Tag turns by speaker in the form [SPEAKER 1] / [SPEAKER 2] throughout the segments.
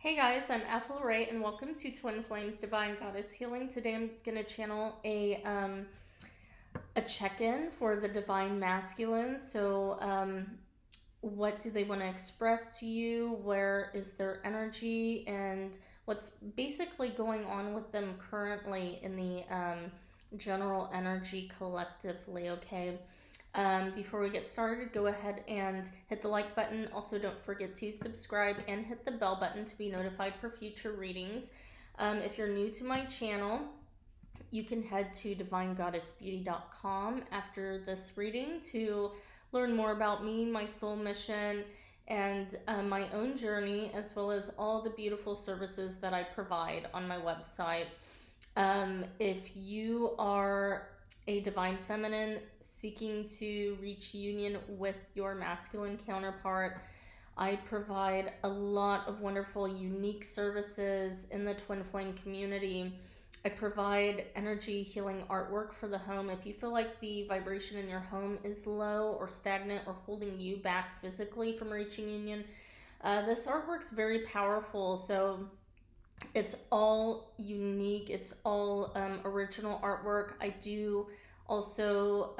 [SPEAKER 1] Hey guys, I'm Ethel Ray and welcome to Twin Flames Divine Goddess Healing. Today I'm going to channel a check-in for the Divine Masculine. So what do they want to express to you? Where is their energy? And what's basically going on with them currently in the general energy collectively, okay? Before we get started, go ahead and hit the like button. Also, don't forget to subscribe and hit the bell button to be notified for future readings. If you're new to my channel, you can head to divinegoddessbeauty.com after this reading to learn more about me, my soul mission, and my own journey, as well as all the beautiful services that I provide on my website. If you are a divine feminine seeking to reach union with your masculine counterpart, I provide a lot of wonderful, unique services in the Twin Flame community. I provide energy healing artwork for the home. If you feel like the vibration in your home is low or stagnant or holding you back physically from reaching union, this artwork's very powerful. So it's all unique. It's all original artwork. I do also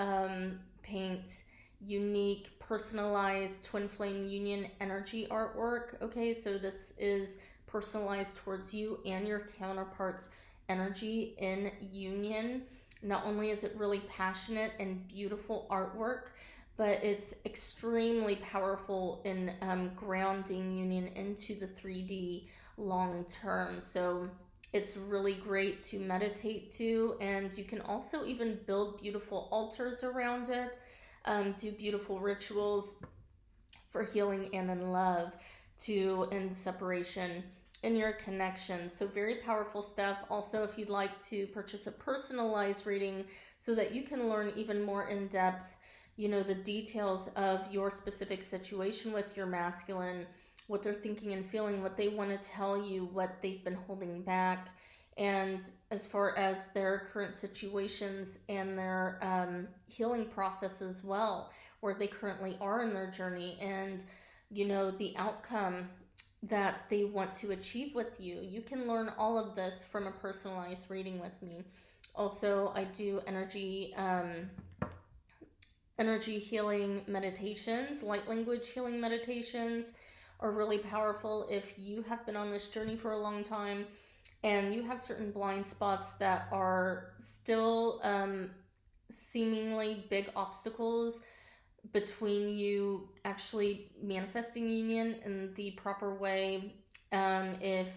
[SPEAKER 1] paint unique, personalized twin flame union energy artwork. Okay, so this is personalized towards you and your counterpart's energy in union. Not only is it really passionate and beautiful artwork, but it's extremely powerful in grounding union into the 3D long term. So it's really great to meditate to, and you can also even build beautiful altars around it, do beautiful rituals for healing and in love to end separation in your connection. So very powerful stuff. Also, if you'd like to purchase a personalized reading so that you can learn even more in depth, the details of your specific situation with your masculine, what they're thinking and feeling, what they want to tell you, what they've been holding back, and as far as their current situations and their healing process as well, where they currently are in their journey, and the outcome that they want to achieve with you. You can learn all of this from a personalized reading with me. Also, I do energy healing meditations. Light language healing meditations are really powerful if you have been on this journey for a long time and you have certain blind spots that are still seemingly big obstacles between you actually manifesting union in the proper way. If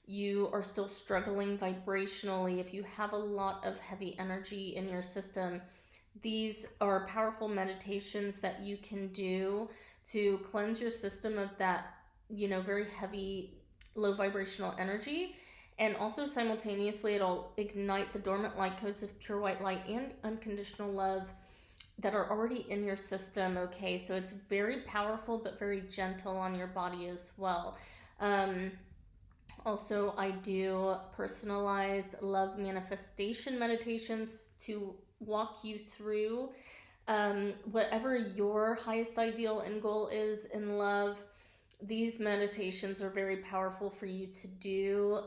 [SPEAKER 1] you are still struggling vibrationally, if you have a lot of heavy energy in your system, these are powerful meditations that you can do to cleanse your system of that, very heavy, low vibrational energy. And also simultaneously, it'll ignite the dormant light codes of pure white light and unconditional love that are already in your system. Okay, so it's very powerful, but very gentle on your body as well. Also, I do personalized love manifestation meditations to walk you through whatever your highest ideal and goal is in love. These meditations are very powerful for you to do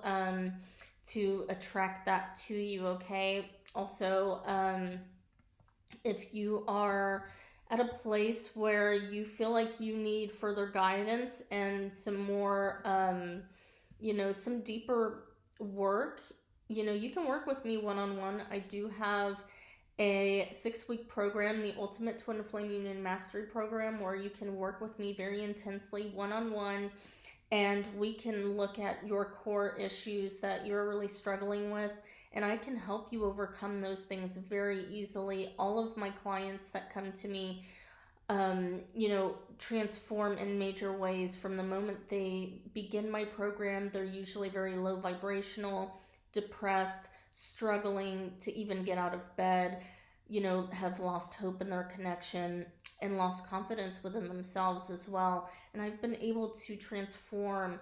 [SPEAKER 1] to attract that to you, okay? Also, if you are at a place where you feel like you need further guidance and some more, some deeper work, you can work with me one-on-one. I do have a 6-week program, the Ultimate Twin Flame Union Mastery Program, where you can work with me very intensely one-on-one, and we can look at your core issues that you're really struggling with, and I can help you overcome those things very easily. All of my clients that come to me, transform in major ways from the moment they begin my program. They're usually very low vibrational, depressed, struggling to even get out of bed, have lost hope in their connection and lost confidence within themselves as well. And I've been able to transform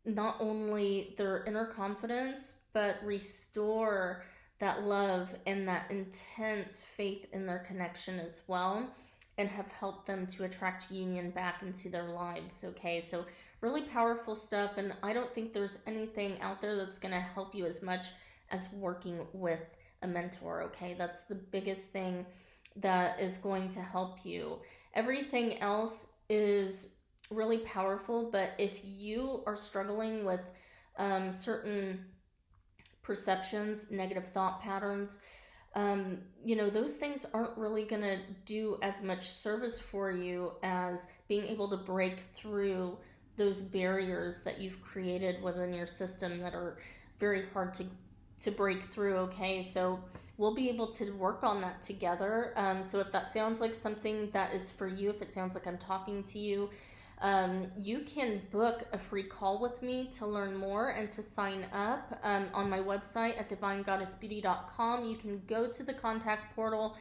[SPEAKER 1] not only their inner confidence, but restore that love and that intense faith in their connection as well, and have helped them to attract union back into their lives. Okay, so really powerful stuff. And I don't think there's anything out there that's going to help you as much as working with a mentor. Okay, that's the biggest thing that is going to help you. Everything else is really powerful, but if you are struggling with certain perceptions, negative thought patterns, those things aren't really going to do as much service for you as being able to break through those barriers that you've created within your system that are very hard to break through. Okay, so we'll be able to work on that together. So if that sounds like something that is for you, if it sounds like I'm talking to you, you can book a free call with me to learn more and to sign up on my website at divinegoddessbeauty.com. You can go to the contact portal,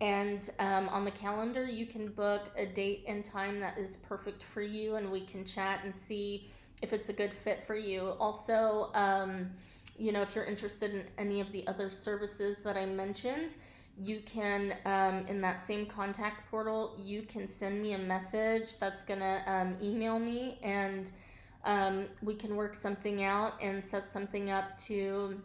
[SPEAKER 1] and on the calendar you can book a date and time that is perfect for you, and we can chat and see if it's a good fit for you. Also, if you're interested in any of the other services that I mentioned, you can, in that same contact portal, you can send me a message that's going to email me, and we can work something out and set something up to,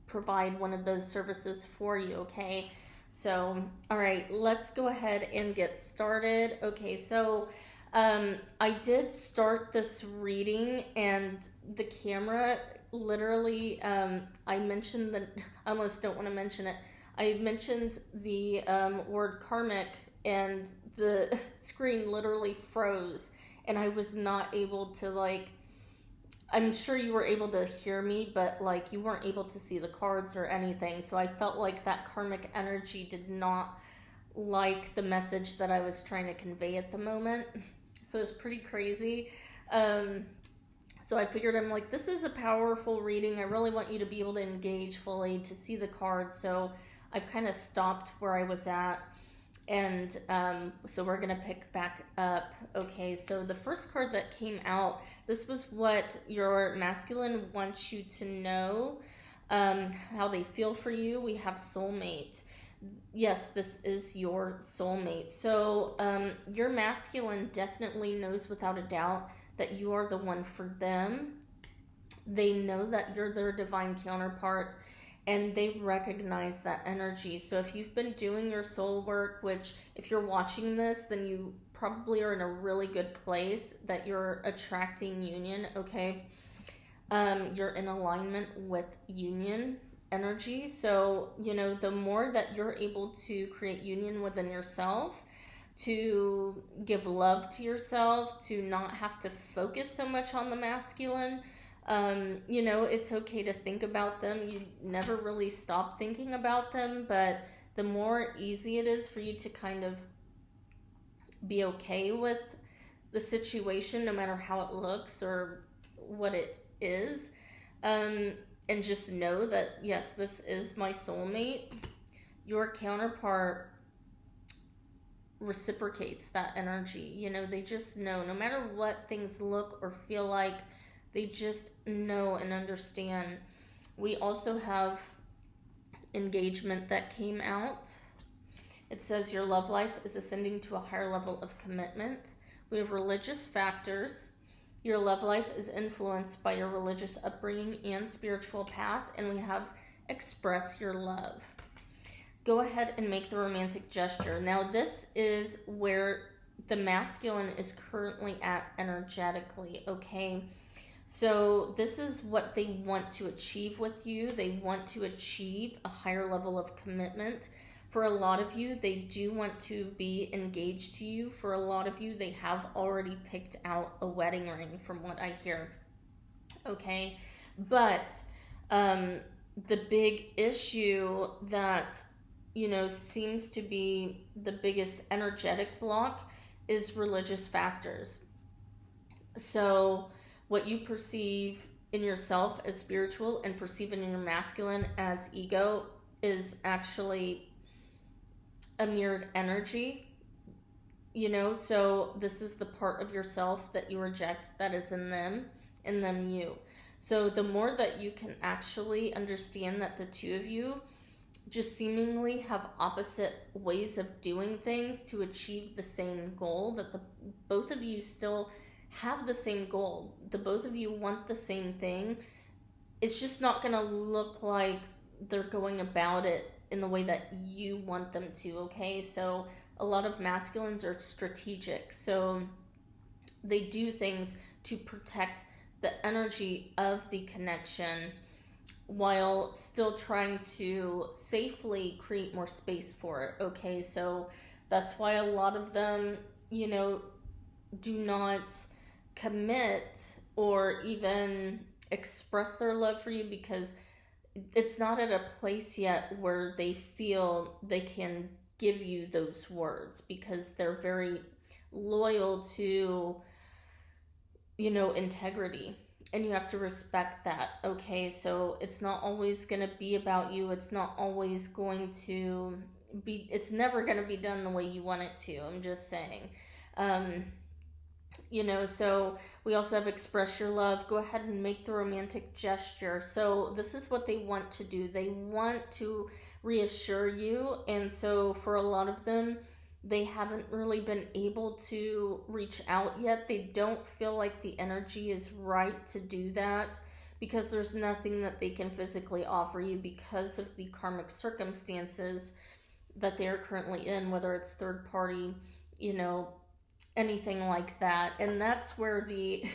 [SPEAKER 1] provide one of those services for you, okay? So, all right, let's go ahead and get started. Okay, so I did start this reading, and the camera literally, I mentioned that, I almost don't want to mention it. I mentioned the word karmic, and the screen literally froze, and I was not able to, I'm sure you were able to hear me, but you weren't able to see the cards or anything. So I felt like that karmic energy did not like the message that I was trying to convey at the moment. So it's pretty crazy. So I figured, I'm like, this is a powerful reading. I really want you to be able to engage fully, to see the cards. So I've kind of stopped where I was at. And so we're going to pick back up. Okay, so the first card that came out, this was what your masculine wants you to know, how they feel for you. We have soulmate. Yes, this is your soulmate. So your masculine definitely knows without a doubt that you are the one for them. They know that you're their divine counterpart, and they recognize that energy. So if you've been doing your soul work, which if you're watching this, then you probably are in a really good place, that you're attracting union, okay? You're in alignment with union energy. So, the more that you're able to create union within yourself, to give love to yourself, to not have to focus so much on the masculine, it's okay to think about them. You never really stop thinking about them, but the more easy it is for you to kind of be okay with the situation, no matter how it looks or what it is, and just know that, yes, this is my soulmate. Your counterpart reciprocates that energy. They just know, no matter what things look or feel like, they just know and understand. We also have engagement that came out. It says your love life is ascending to a higher level of commitment. We have religious factors. Your love life is influenced by your religious upbringing and spiritual path. And we have express your love. Go ahead and make the romantic gesture. Now, this is where the masculine is currently at energetically, okay? So this is what they want to achieve with you. They want to achieve a higher level of commitment. For a lot of you, they do want to be engaged to you. For a lot of you, they have already picked out a wedding ring, from what I hear, okay? But the big issue that seems to be the biggest energetic block is religious factors. So what you perceive in yourself as spiritual and perceive in your masculine as ego is actually a mirrored energy, so this is the part of yourself that you reject that is in them, and then you. So the more that you can actually understand that the two of you just seemingly have opposite ways of doing things to achieve the same goal, that both of you still have the same goal. The both of you want the same thing. It's just not going to look like they're going about it in the way that you want them to, okay? So a lot of masculines are strategic. So they do things to protect the energy of the connection while still trying to safely create more space for it, okay? So that's why a lot of them, do not commit or even express their love for you, because it's not at a place yet where they feel they can give you those words, because they're very loyal to, integrity. And you have to respect that, okay? So it's not always going to be about you. It's not always going to it's never going to be done the way you want it to. I'm just saying. So we also have express your love. Go ahead and make the romantic gesture. So this is what they want to do. They want to reassure you. And so for a lot of them, they haven't really been able to reach out yet. They don't feel like the energy is right to do that, because there's nothing that they can physically offer you because of the karmic circumstances that they are currently in, whether it's third party, anything like that. And that's where the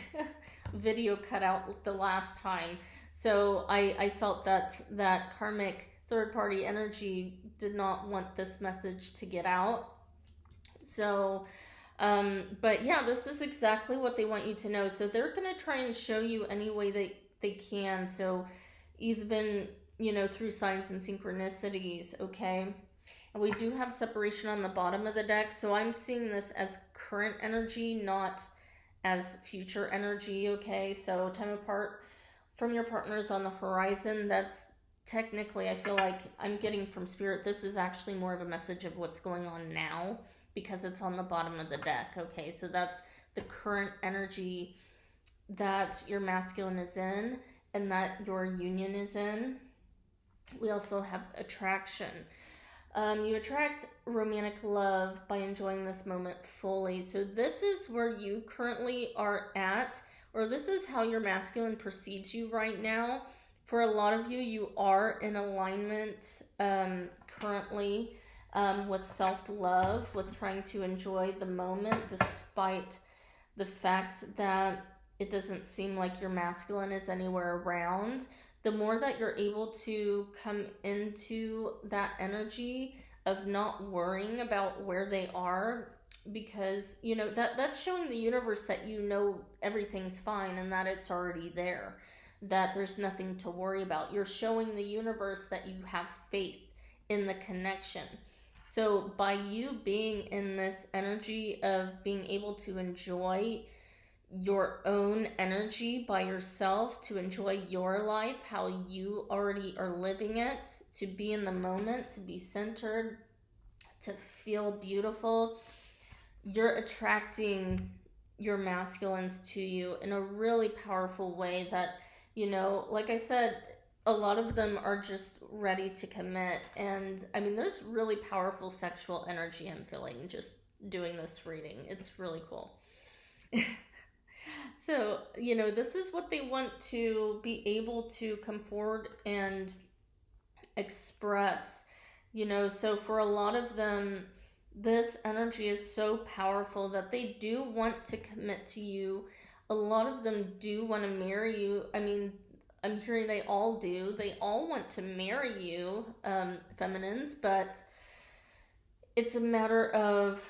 [SPEAKER 1] video cut out the last time. So I felt that karmic third party energy did not want this message to get out. So, but yeah, this is exactly what they want you to know. So they're going to try and show you any way they can. So even, through signs and synchronicities, okay? And we do have separation on the bottom of the deck. So I'm seeing this as current energy, not as future energy, okay? So time apart from your partners on the horizon, that's technically, I feel like I'm getting from Spirit, this is actually more of a message of what's going on now, because it's on the bottom of the deck, okay? So that's the current energy that your masculine is in and that your union is in. We also have attraction. You attract romantic love by enjoying this moment fully. So this is where you currently are at, or this is how your masculine perceives you right now. For a lot of you, you are in alignment currently with self-love, with trying to enjoy the moment, despite the fact that it doesn't seem like your masculine is anywhere around. The more that you're able to come into that energy of not worrying about where they are, because, that's showing the universe that everything's fine and that it's already there, that there's nothing to worry about. You're showing the universe that you have faith in the connection. So by you being in this energy of being able to enjoy your own energy by yourself, to enjoy your life how you already are living it, to be in the moment, to be centered, to feel beautiful, you're attracting your masculines to you in a really powerful way that, like I said, a lot of them are just ready to commit. And I mean, there's really powerful sexual energy I'm feeling just doing this reading. It's really cool. So, this is what they want to be able to come forward and express, so for a lot of them, this energy is so powerful that they do want to commit to you. A lot of them do want to marry you. I mean, I'm hearing they all do. They all want to marry you, feminines, but it's a matter of,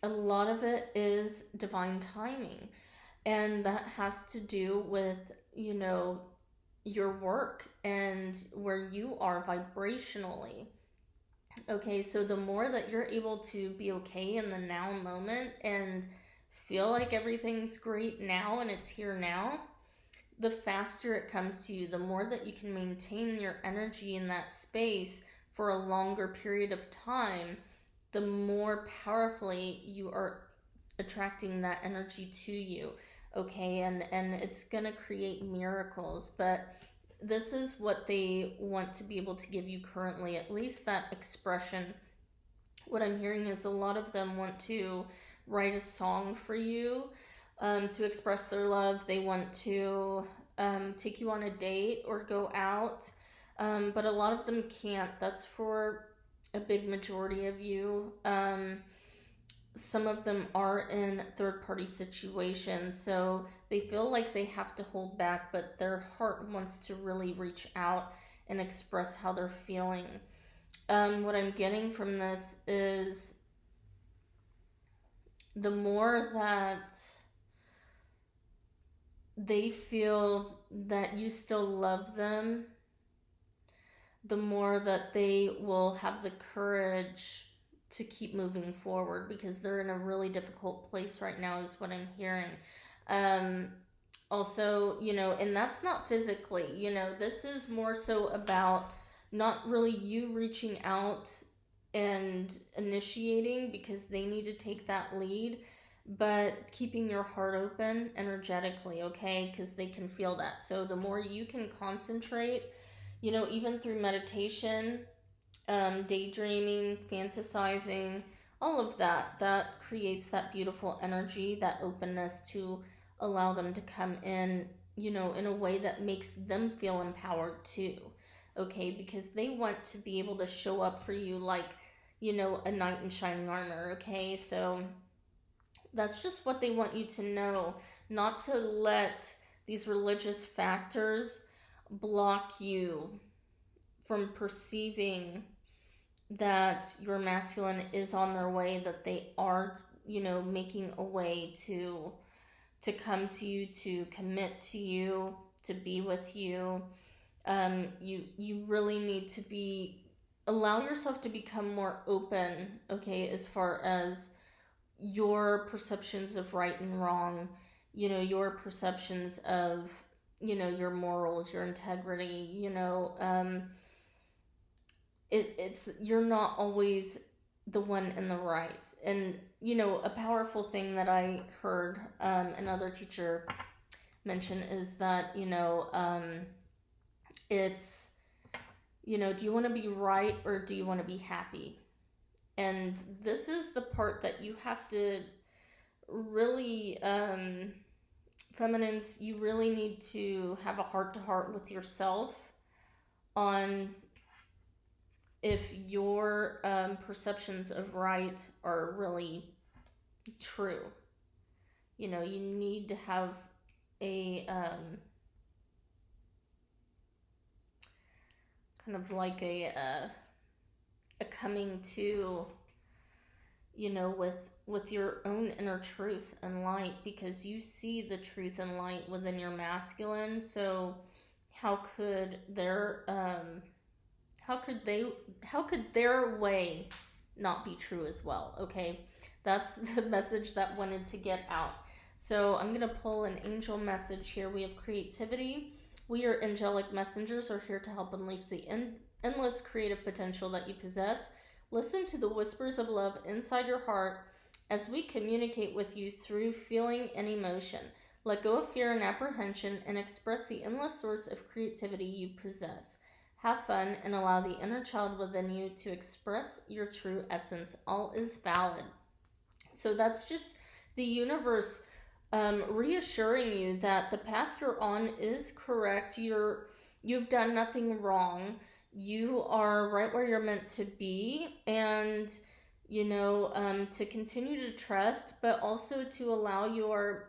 [SPEAKER 1] a lot of it is divine timing. And that has to do with, your work and where you are vibrationally. Okay, so the more that you're able to be okay in the now moment and feel like everything's great now and it's here now, the faster it comes to you, the more that you can maintain your energy in that space for a longer period of time, the more powerfully you are attracting that energy to you, okay? And it's gonna create miracles, but this is what they want to be able to give you currently, at least that expression. What I'm hearing is a lot of them want to write a song for you to express their love. They want to take you on a date or go out, but a lot of them can't. That's for a big majority of you. Some of them are in third-party situations, so they feel like they have to hold back, but their heart wants to really reach out and express how they're feeling. What I'm getting from this is the more that they feel that you still love them, the more that they will have the courage to keep moving forward, because they're in a really difficult place right now is what I'm hearing. Also, and that's not physically, this is more so about not really you reaching out and initiating, because they need to take that lead, but keeping your heart open energetically, okay? Because they can feel that. So the more you can concentrate, even through meditation, daydreaming, fantasizing, all of that creates that beautiful energy, that openness to allow them to come in, in a way that makes them feel empowered too, okay? Because they want to be able to show up for you like, a knight in shining armor, okay? So that's just what they want you to know, not to let these religious factors block you from perceiving that your masculine is on their way, that they are, making a way to come to you, to commit to you, to be with you. You really need to allow yourself to become more open, okay, as far as your perceptions of right and wrong, your perceptions of, your morals, your integrity, it's you're not always the one in the right. And a powerful thing that I heard another teacher mention is that it's do you want to be right or do you want to be happy? And this is the part that you have to really feminines, you really need to have a heart-to-heart with yourself on if your perceptions of right are really true. You need to have a kind of like a coming to, with your own inner truth and light, because you see the truth and light within your masculine. So how could their way not be true as well? Okay, that's the message that wanted to get out. So I'm gonna pull an angel message here. We have creativity. We are angelic messengers, are here to help unleash the endless creative potential that you possess. Listen to the whispers of love inside your heart as we communicate with you through feeling and emotion. Let go of fear and apprehension and express the endless source of creativity you possess. Have fun and allow the inner child within you to express your true essence. All is valid. So that's just the universe reassuring you that the path you're on is correct. You've done nothing wrong. You are right where you're meant to be, and to continue to trust, but also to allow your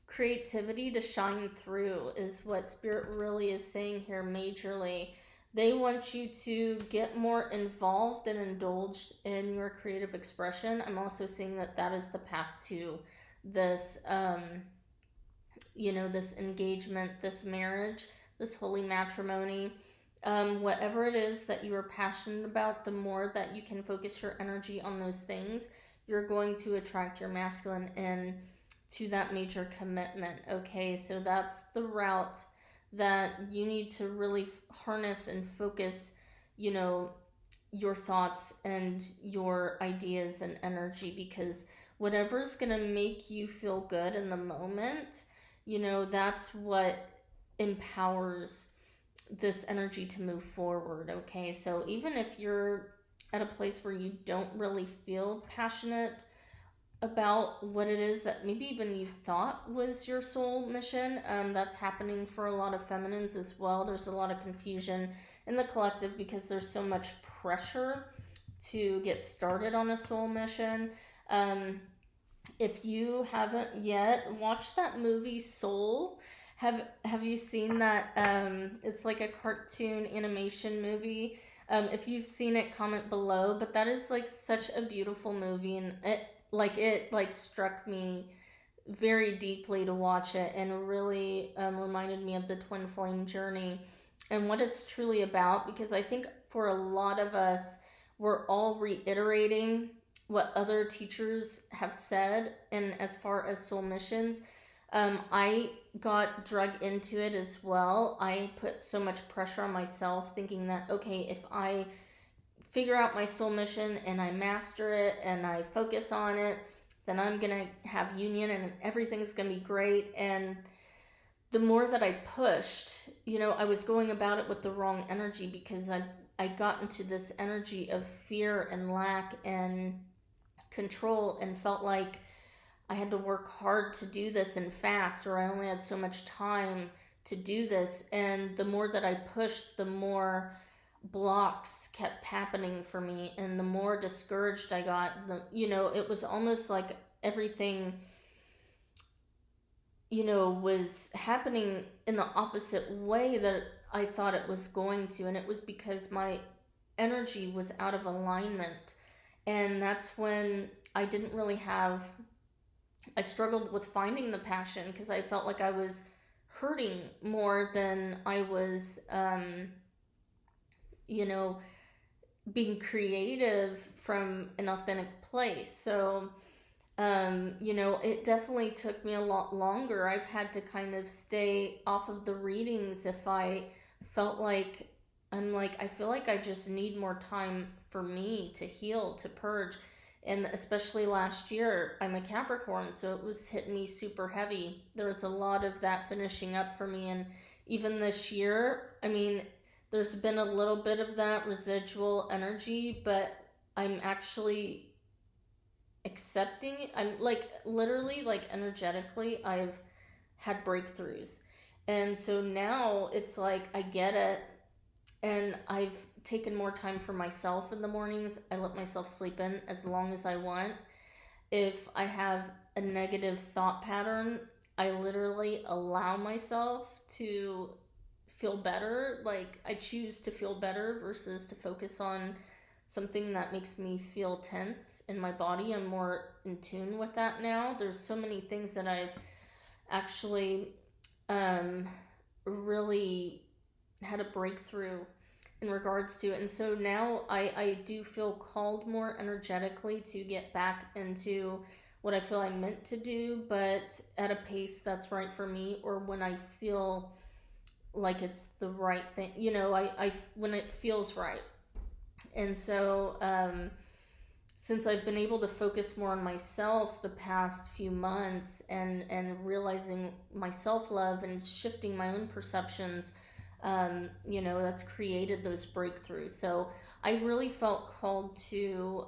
[SPEAKER 1] creativity to shine through is what Spirit really is saying here majorly. They want you to get more involved and indulged in your creative expression. I'm also seeing that is the path to this, this engagement, this marriage, this holy matrimony. Whatever it is that you are passionate about, the more that you can focus your energy on those things, you're going to attract your masculine in to that major commitment. Okay, so that's the route that you need to really harness and focus, your thoughts and your ideas and energy, because whatever's going to make you feel good in the moment, that's what empowers this energy to move forward. Okay, so even if you're at a place where you don't really feel passionate about what it is that maybe even you thought was your soul mission. That's happening for a lot of feminines as well. There's a lot of confusion in the collective because there's so much pressure to get started on a soul mission. Um, if you haven't yet, watch that movie Soul. Have you seen that? It's like a cartoon animation movie. If you've seen it, comment below. But that is like such a beautiful movie, and it struck me very deeply to watch it, and really reminded me of the twin flame journey and what it's truly about. Because I think for a lot of us, we're all reiterating what other teachers have said, and as far as soul missions, I got drug into it as well. I put so much pressure on myself, thinking that, okay, if I figure out my soul mission and I master it and I focus on it, then I'm gonna have union and everything's gonna be great. And the more that I pushed, I was going about it with the wrong energy, because I got into this energy of fear and lack and control, and felt like I had to work hard to do this and fast, or I only had so much time to do this. And the more that I pushed, the more blocks kept happening for me, and the more discouraged I got. It was almost like everything, was happening in the opposite way that I thought it was going to. And it was because my energy was out of alignment. And that's when I didn't really I struggled with finding the passion, because I felt like I was hurting more than I was, being creative from an authentic place. So, it definitely took me a lot longer. I've had to kind of stay off of the readings if I felt like I feel like I just need more time for me to heal, to purge. And especially last year, I'm a Capricorn, so it was hitting me super heavy. There was a lot of that finishing up for me. And even this year, there's been a little bit of that residual energy, but I'm actually accepting it. I'm literally, energetically, I've had breakthroughs. And so now it's like I get it, and I've taken more time for myself in the mornings. I let myself sleep in as long as I want. If I have a negative thought pattern, I literally allow myself to feel better. I choose to feel better versus to focus on something that makes me feel tense in my body. I'm more in tune with that now. There's so many things that I've actually really had a breakthrough in regards to it. And so now I do feel called more energetically to get back into what I feel I'm meant to do, but at a pace that's right for me, or when I feel like it's the right thing, when it feels right. And so since I've been able to focus more on myself the past few months, and realizing my self-love and shifting my own perceptions, that's created those breakthroughs. So I really felt called to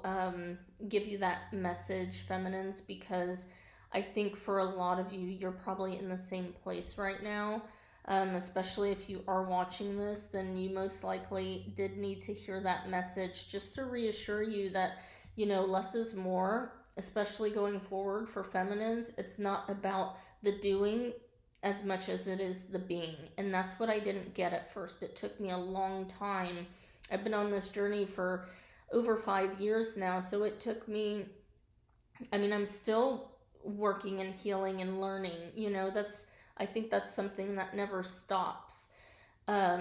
[SPEAKER 1] give you that message, feminines, because I think for a lot of you, you're probably in the same place right now. Especially if you are watching this, then you most likely did need to hear that message, just to reassure you that, less is more, especially going forward for feminines. It's not about the doing as much as it is the being. And that's what I didn't get at first. It took me a long time. I've been on this journey for over 5 years now. So it took me, I'm still working and healing and learning, I think that's something that never stops. But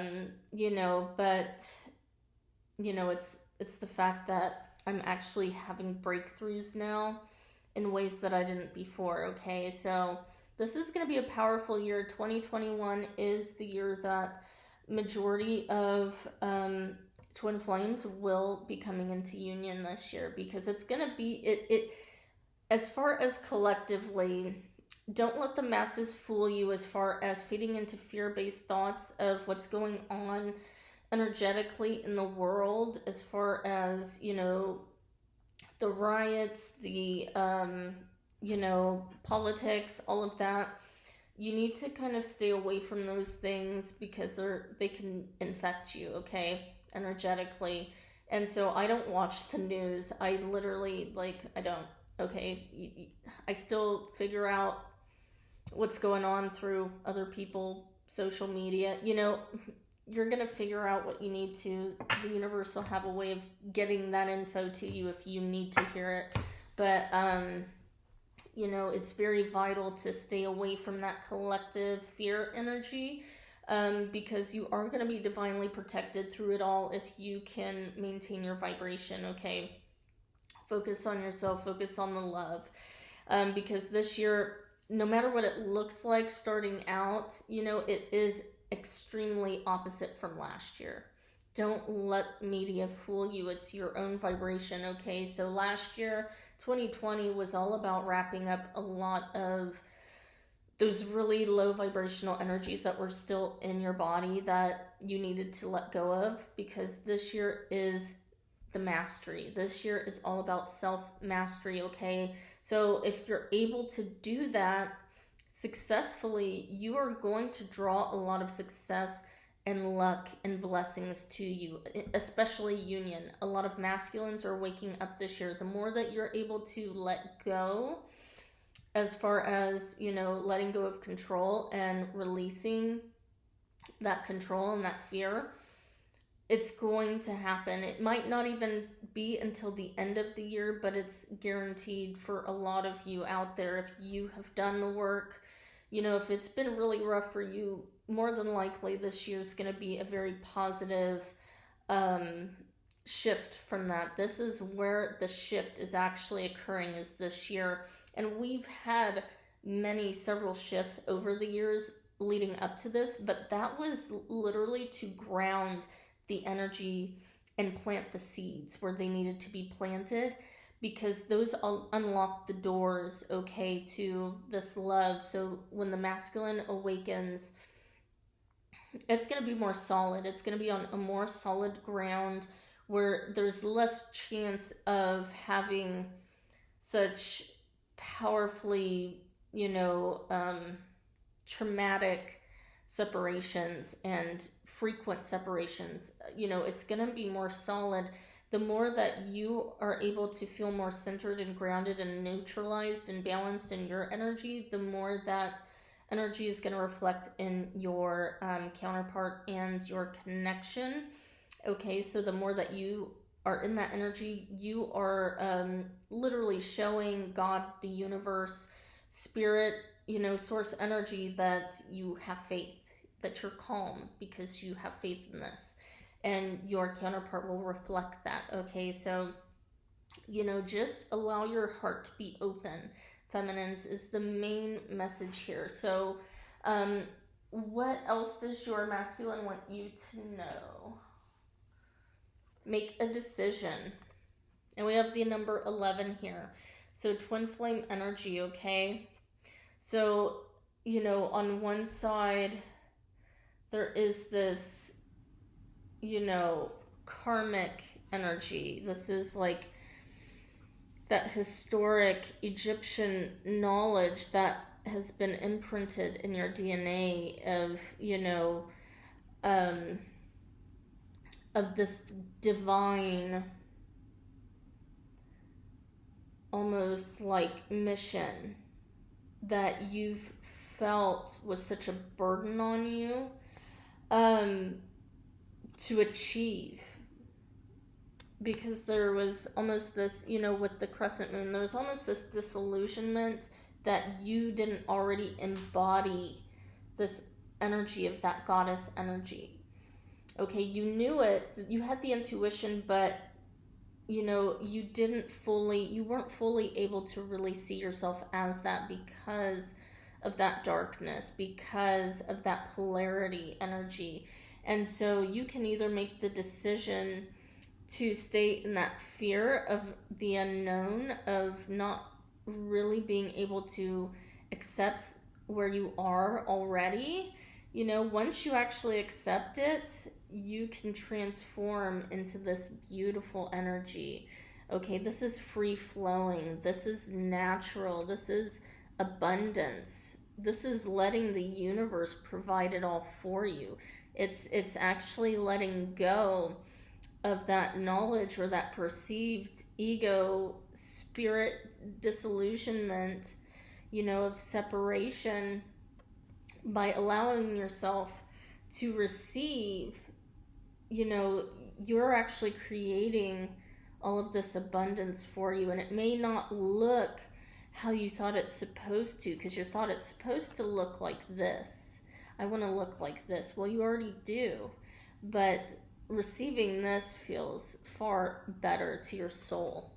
[SPEAKER 1] it's the fact that I'm actually having breakthroughs now in ways that I didn't before. Okay, so this is going to be a powerful year. 2021 is the year that majority of twin flames will be coming into union this year, because it's going to be it as far as collectively. Don't let the masses fool you as far as feeding into fear-based thoughts of what's going on energetically in the world, as far as, the the riots, the politics, all of that. You need to kind of stay away from those things because they can infect you, okay, energetically. And so I don't watch the news. I literally, like, I don't, okay. I still figure out what's going on through other people, social media. You're going to figure out what you need to. The universe will have a way of getting that info to you if you need to hear it. But, it's very vital to stay away from that collective fear energy, because you are going to be divinely protected through it all if you can maintain your vibration, okay? Focus on yourself, focus on the love, because this year, no matter what it looks like starting out, it is extremely opposite from last year. Don't let media fool you. It's your own vibration, okay? So last year, 2020, was all about wrapping up a lot of those really low vibrational energies that were still in your body that you needed to let go of, because this year is the mastery. This year is all about self-mastery, okay? So if you're able to do that successfully, you are going to draw a lot of success and luck and blessings to you, especially union. A lot of masculines are waking up this year. The more that you're able to let go, as far as, letting go of control and releasing that control and that fear, it's going to happen. It might not even be until the end of the year, but it's guaranteed for a lot of you out there. If you have done the work, if it's been really rough for you, more than likely this year's going to be a very positive shift from that. This is where the shift is actually occurring, is this year. And we've had several shifts over the years leading up to this, but that was literally to ground the energy and plant the seeds where they needed to be planted, because those unlock the doors, okay, to this love. So when the masculine awakens, it's going to be more solid. It's going to be on a more solid ground where there's less chance of having such powerfully, traumatic separations and frequent separations. It's going to be more solid. The more that you are able to feel more centered and grounded and neutralized and balanced in your energy, the more that energy is going to reflect in your counterpart and your connection. Okay, so the more that you are in that energy, you are literally showing God, the universe, spirit, source energy, that you have faith, that you're calm because you have faith in this. And your counterpart will reflect that, okay? So, just allow your heart to be open, feminines, is the main message here. So, what else does your masculine want you to know? Make a decision. And we have the number 11 here. So, twin flame energy, okay? So, on one side, there is this, karmic energy. This is like that historic Egyptian knowledge that has been imprinted in your DNA of this divine, almost like mission that you've felt was such a burden on you to achieve, because there was almost this, with the crescent moon, there was almost this disillusionment that you didn't already embody this energy of that goddess energy. Okay, you knew it, you had the intuition, but you weren't fully able to really see yourself as that, because of that darkness, because of that polarity energy. And so you can either make the decision to stay in that fear of the unknown, of not really being able to accept where you are already. Once you actually accept it, you can transform into this beautiful energy Okay, this is free flowing. This is natural. This is abundance. This is letting the universe provide it all for you. It's actually letting go of that knowledge or that perceived ego, spirit disillusionment, of separation, by allowing yourself to receive. You're actually creating all of this abundance for you, and it may not look how you thought it's supposed to, because you thought it's supposed to look like this. I want to look like this. Well, you already do, but receiving this feels far better to your soul.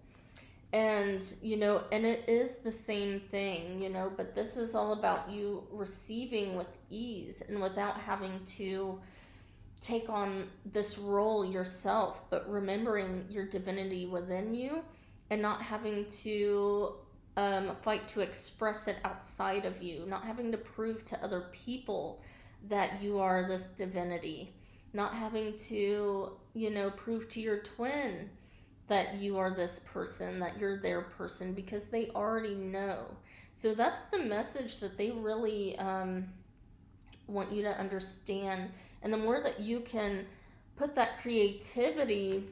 [SPEAKER 1] And and it is the same thing, but this is all about you receiving with ease and without having to take on this role yourself, but remembering your divinity within you and not having to fight to express it outside of you, not having to prove to other people that you are this divinity, not having to, prove to your twin that you are this person, that you're their person, because they already know. So that's the message that they really want you to understand. And the more that you can put that creativity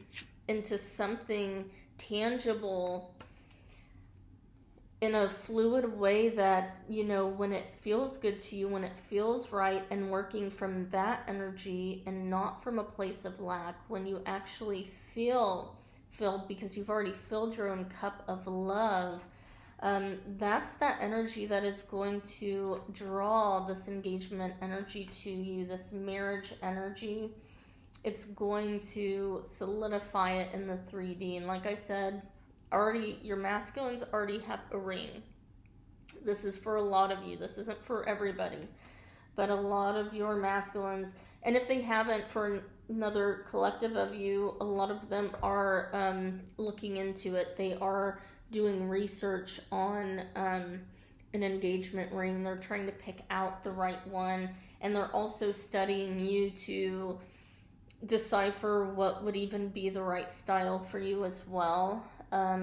[SPEAKER 1] into something tangible in a fluid way that, when it feels good to you, when it feels right, and working from that energy and not from a place of lack, when you actually feel filled because you've already filled your own cup of love, that's that energy that is going to draw this engagement energy to you, this marriage energy. It's going to solidify it in the 3D. And like I said, already your masculines already have a ring. This is for a lot of you. This isn't for everybody, but a lot of your masculines, and if they haven't, for another collective of you, a lot of them are looking into it. They are doing research on an engagement ring. They're trying to pick out the right one, and they're also studying you to decipher what would even be the right style for you as well.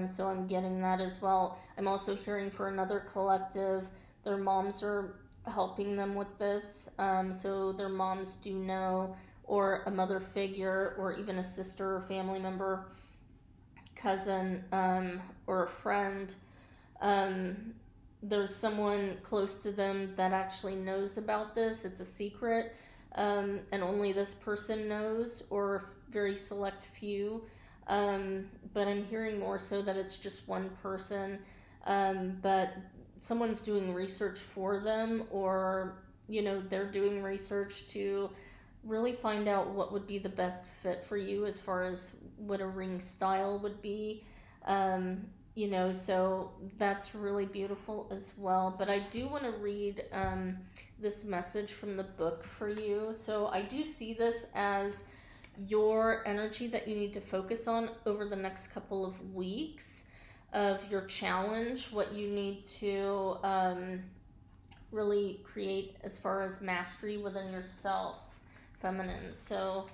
[SPEAKER 1] So I'm getting that as well. I'm also hearing for another collective, their moms are helping them with this. So their moms do know, or a mother figure, or even a sister or family member, cousin, or a friend. There's someone close to them that actually knows about this. It's a secret, and only this person knows, or a very select few. But I'm hearing more so that it's just one person, but someone's doing research for them, or they're doing research to really find out what would be the best fit for you as far as what a ring style would be. So that's really beautiful as well. But I do want to read this message from the book for you. So I do see this as your energy that you need to focus on over the next couple of weeks of your challenge, what you need to really create as far as mastery within yourself, feminine. So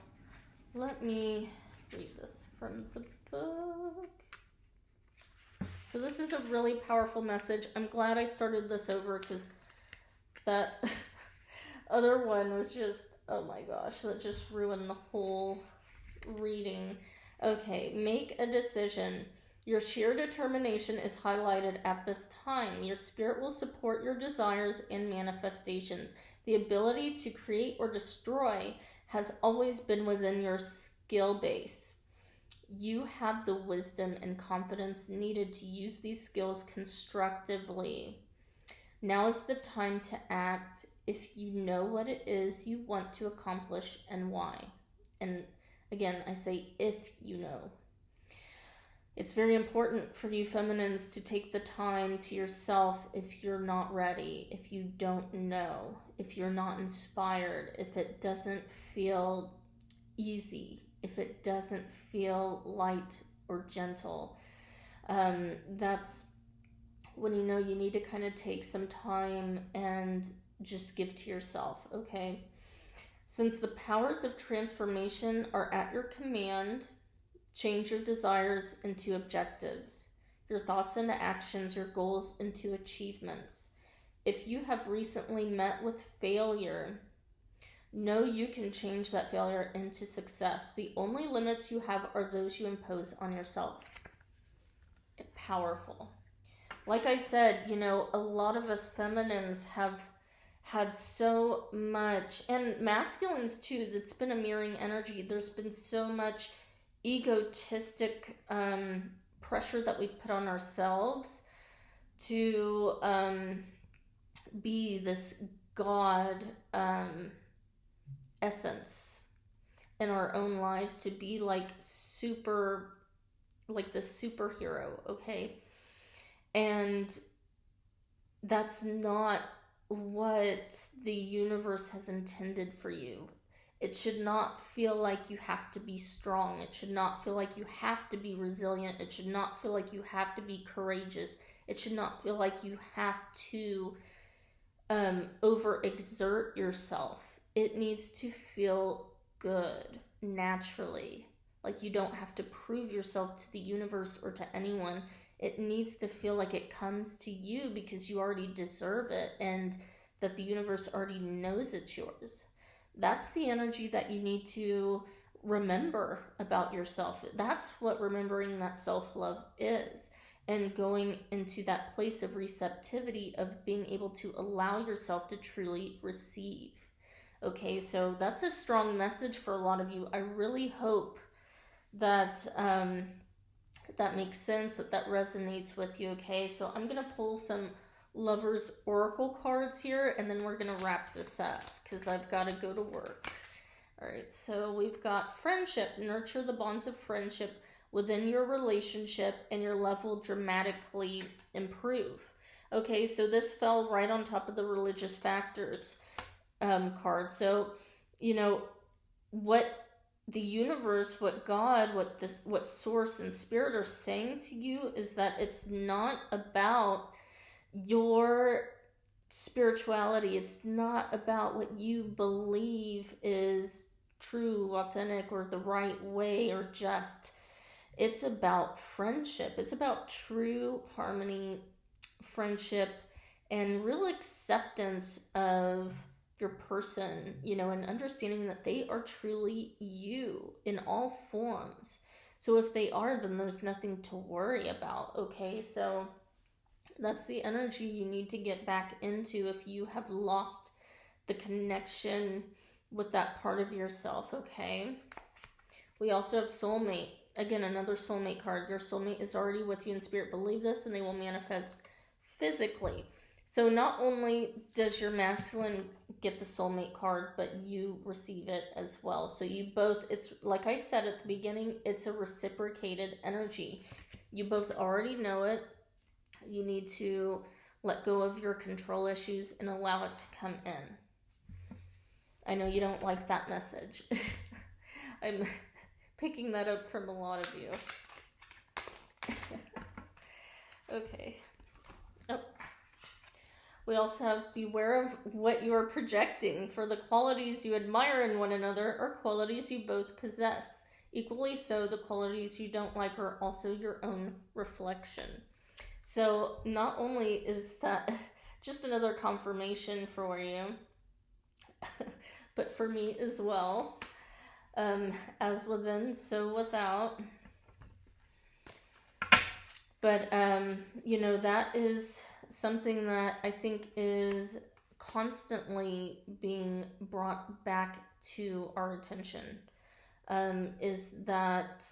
[SPEAKER 1] let me read this from the book. So this is a really powerful message. I'm glad I started this over, because that other one was just, oh my gosh, that just ruined the whole reading. Okay, make a decision. Your sheer determination is highlighted at this time. Your spirit will support your desires and manifestations. The ability to create or destroy has always been within your skill base. You have the wisdom and confidence needed to use these skills constructively. Now is the time to act if you know what it is you want to accomplish and why. And again, I say if you know. It's very important for you feminines to take the time to yourself if you're not ready, if you don't know, if you're not inspired, if it doesn't feel easy, if it doesn't feel light or gentle. That's when you need to kind of take some time and just give to yourself, okay? Since the powers of transformation are at your command, Change your desires into objectives, your thoughts into actions, your goals into achievements. If you have recently met with failure, know you can change that failure into success. The only limits you have are those you impose on yourself. Powerful. Like I said, a lot of us feminines have had so much, and masculines too, that's been a mirroring energy. There's been so much egotistic pressure that we've put on ourselves to be this God essence in our own lives, to be like the superhero, okay? And that's not what the universe has intended for you. It should not feel like you have to be strong. It should not feel like you have to be resilient. It should not feel like you have to be courageous. It should not feel like you have to overexert yourself. It needs to feel good, naturally. Like you don't have to prove yourself to the universe or to anyone. It needs to feel like it comes to you because you already deserve it, and that the universe already knows it's yours. That's the energy that you need to remember about yourself. That's what remembering that self-love is, and going into that place of receptivity, of being able to allow yourself to truly receive. Okay, so that's a strong message for a lot of you. I really hope that that makes sense, that resonates with you. Okay, so I'm gonna pull some Lovers Oracle cards here, and then we're gonna wrap this up because I've got to go to work. All right, so we've got friendship. Nurture the bonds of friendship within your relationship, and your love will dramatically improve. Okay, so this fell right on top of the religious factors card. So what the universe, what God, what source and spirit are saying to you is that it's not about your spirituality. It's not about what you believe is true, authentic, or the right way, or just. It's about friendship. It's about true harmony, friendship, and real acceptance of your person, and understanding that they are truly you in all forms. So if they are, then there's nothing to worry about. Okay, so that's the energy you need to get back into if you have lost the connection with that part of yourself. Okay, we also have soulmate. Again, another soulmate card. Your soulmate is already with you in spirit. Believe this, and they will manifest physically. So not only does your masculine get the soulmate card, but you receive it as well. So you both, it's like I said at the beginning, it's a reciprocated energy. You both already know it. You need to let go of your control issues and allow it to come in. I know you don't like that message. I'm picking that up from a lot of you. Okay. Oh. We also have beware of what you are projecting, for the qualities you admire in one another are qualities you both possess. Equally so, the qualities you don't like are also your own reflection. So not only is that just another confirmation for you, but for me as well, as within, so without. But, that is something that I think is constantly being brought back to our attention, is that,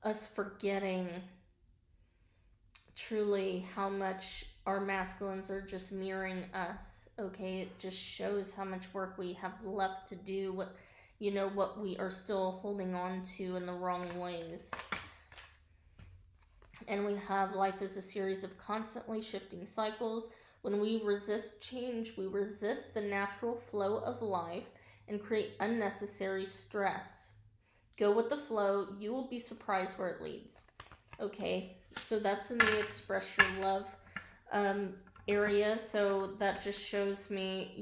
[SPEAKER 1] us forgetting truly how much our masculines are just mirroring us. Okay, it just shows how much work we have left to do, what we are still holding on to in the wrong ways. And we have life as a series of constantly shifting cycles. When we resist change, we resist the natural flow of life and create unnecessary stress. Go with the flow. You will be surprised where it leads. Okay, so that's in the express your love area. So that just shows me,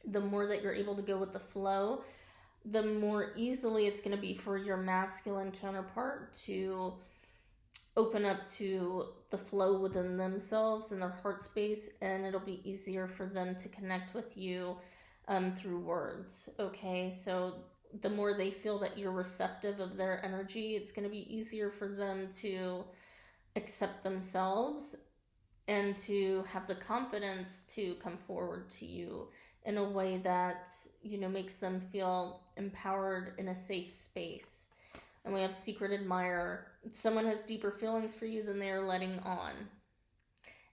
[SPEAKER 1] the more that you're able to go with the flow, the more easily it's going to be for your masculine counterpart to open up to the flow within themselves and their heart space, and it'll be easier for them to connect with you through words. Okay, so the more they feel that you're receptive of their energy, it's going to be easier for them to accept themselves and to have the confidence to come forward to you in a way that, you know, makes them feel empowered in a safe space. And we have secret admirer. Someone has deeper feelings for you than they're letting on.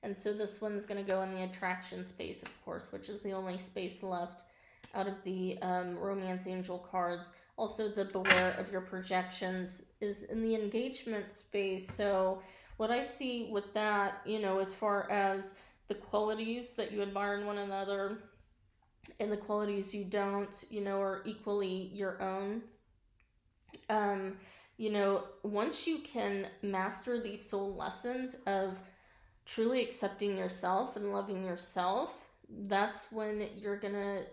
[SPEAKER 1] And so this one's going to go in the attraction space, of course, which is the only space left out of the romance angel cards. Also, the beware of your projections is in the engagement space. So what I see with that, you know, as far as the qualities that you admire in one another and the qualities you don't, you know, are equally your own. You know, once you can master these soul lessons of truly accepting yourself and loving yourself, that's when you're gonna,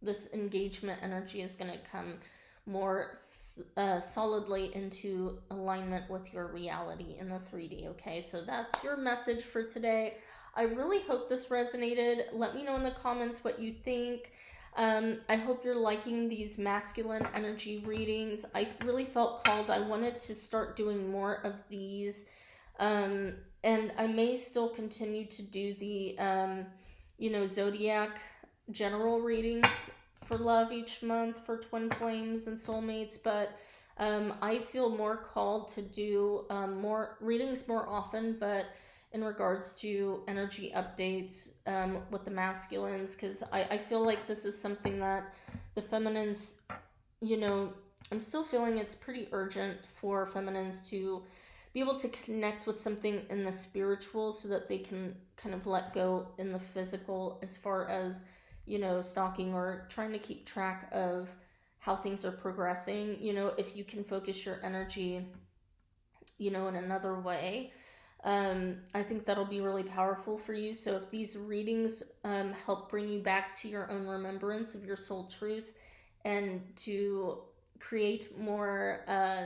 [SPEAKER 1] this engagement energy is gonna come more solidly into alignment with your reality in the 3D. Okay, so that's your message for today. I really hope this resonated. Let me know in the comments what you think. I hope you're liking these masculine energy readings. I really felt called. I wanted to start doing more of these. And I may still continue to do the, you know, zodiac general readings for love each month for twin flames and soulmates. But I feel more called to do more readings more often, but in regards to energy updates with the masculines, because I feel like this is something that the feminines, you know, I'm still feeling it's pretty urgent for feminines to be able to connect with something in the spiritual so that they can kind of let go in the physical as far as, you know, stalking or trying to keep track of how things are progressing. You know, if you can focus your energy, you know, in another way, I think that'll be really powerful for you. So if these readings help bring you back to your own remembrance of your soul truth and to create more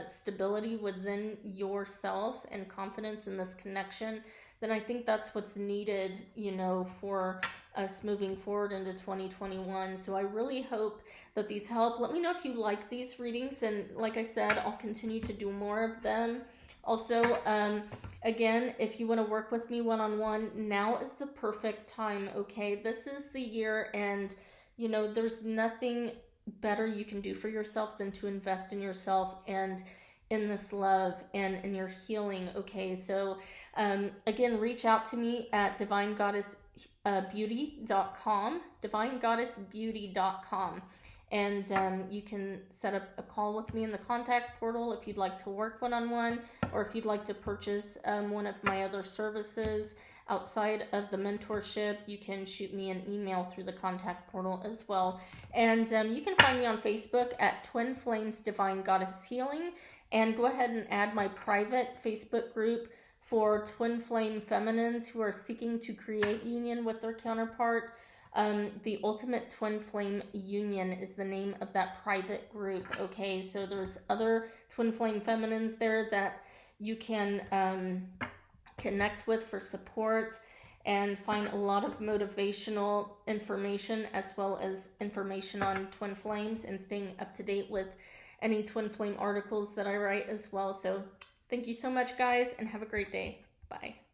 [SPEAKER 1] stability within yourself and confidence in this connection, then I think that's what's needed, you know, for us moving forward into 2021. So I really hope that these help. Let me know if you like these readings, and like I said, I'll continue to do more of them. Also, again, if you want to work with me one-on-one, now is the perfect time, okay? This is the year, and, you know, there's nothing better you can do for yourself than to invest in yourself and in this love and in your healing, okay? So, again, reach out to me at divinegoddessbeauty.com, divinegoddessbeauty.com. And you can set up a call with me in the contact portal if you'd like to work one-on-one, or if you'd like to purchase one of my other services outside of the mentorship. You can shoot me an email through the contact portal as well. And you can find me on Facebook at Twin Flames Divine Goddess Healing, and go ahead and add my private Facebook group for twin flame feminines who are seeking to create union with their counterpart. The Ultimate Twin Flame Union is the name of that private group, okay? So there's other twin flame feminines there that you can connect with for support and find a lot of motivational information, as well as information on twin flames and staying up to date with any twin flame articles that I write as well. So thank you so much, guys, and have a great day. Bye.